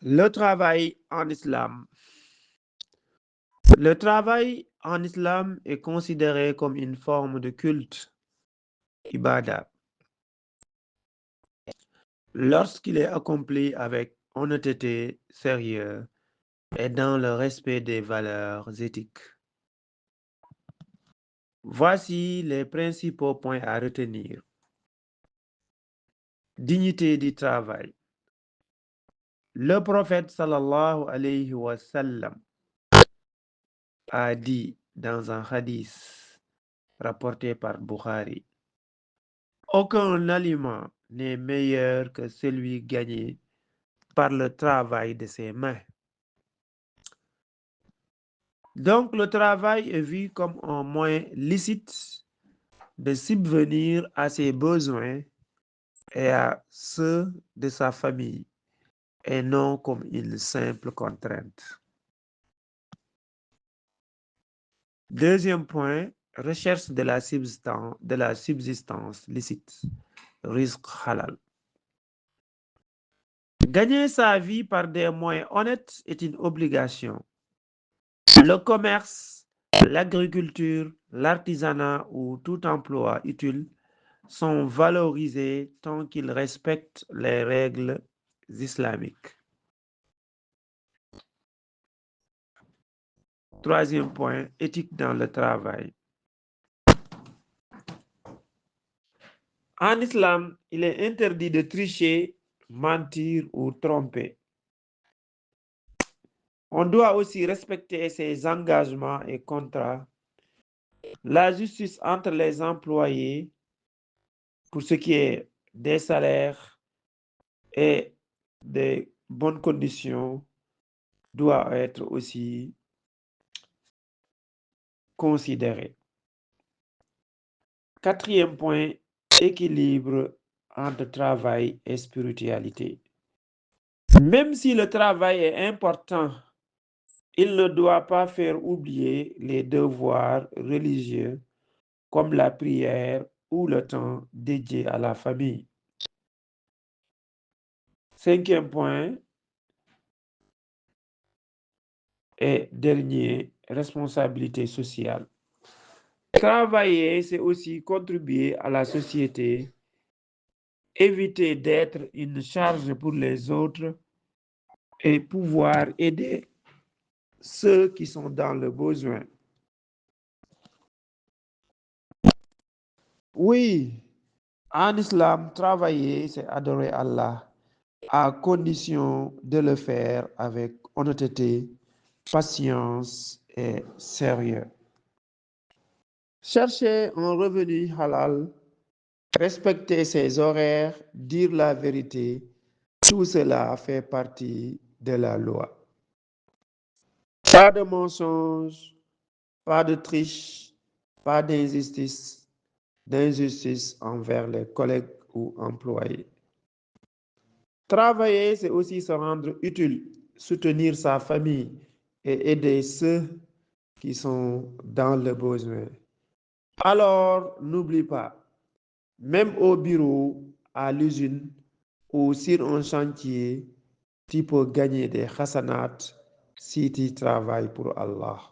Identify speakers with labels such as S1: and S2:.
S1: Le travail en islam. Le travail en islam est considéré comme une forme de culte, ibadah, lorsqu'il est accompli avec honnêteté, sérieux et dans le respect des valeurs éthiques. Voici les principaux points à retenir. Dignité du travail. Le prophète sallallahu alayhi wa sallam a dit dans un hadith rapporté par Bukhari, aucun aliment n'est meilleur que celui gagné par le travail de ses mains. Donc le travail est vu comme un moyen licite de subvenir à ses besoins et à ceux de sa famille, et non comme une simple contrainte. Deuxième point, recherche de la subsistance licite, risque halal. Gagner sa vie par des moyens honnêtes est une obligation. Le commerce, l'agriculture, l'artisanat ou tout emploi utile sont valorisés tant qu'ils respectent les règles islamiques. Troisième point, éthique dans le travail. En islam, il est interdit de tricher, mentir ou tromper. On doit aussi respecter ses engagements et contrats. La justice entre les employés pour ce qui est des salaires et des bonnes conditions doit être aussi considérée. Quatrième point, équilibre entre travail et spiritualité. Même si le travail est important, il ne doit pas faire oublier les devoirs religieux comme la prière ou le temps dédié à la famille. Cinquième point et dernier, responsabilité sociale. Travailler, c'est aussi contribuer à la société, éviter d'être une charge pour les autres et pouvoir aider ceux qui sont dans le besoin. Oui, en islam, travailler, c'est adorer Allah, à condition de le faire avec honnêteté, patience et sérieux. Chercher un revenu halal, respecter ses horaires, dire la vérité, tout cela fait partie de la loi. Pas de mensonge, pas de triche, pas d'injustice envers les collègues ou employés. Travailler, c'est aussi se rendre utile, soutenir sa famille et aider ceux qui sont dans le besoin. Alors, n'oublie pas, même au bureau, à l'usine ou sur un chantier, tu peux gagner des hasanats si tu travailles pour Allah.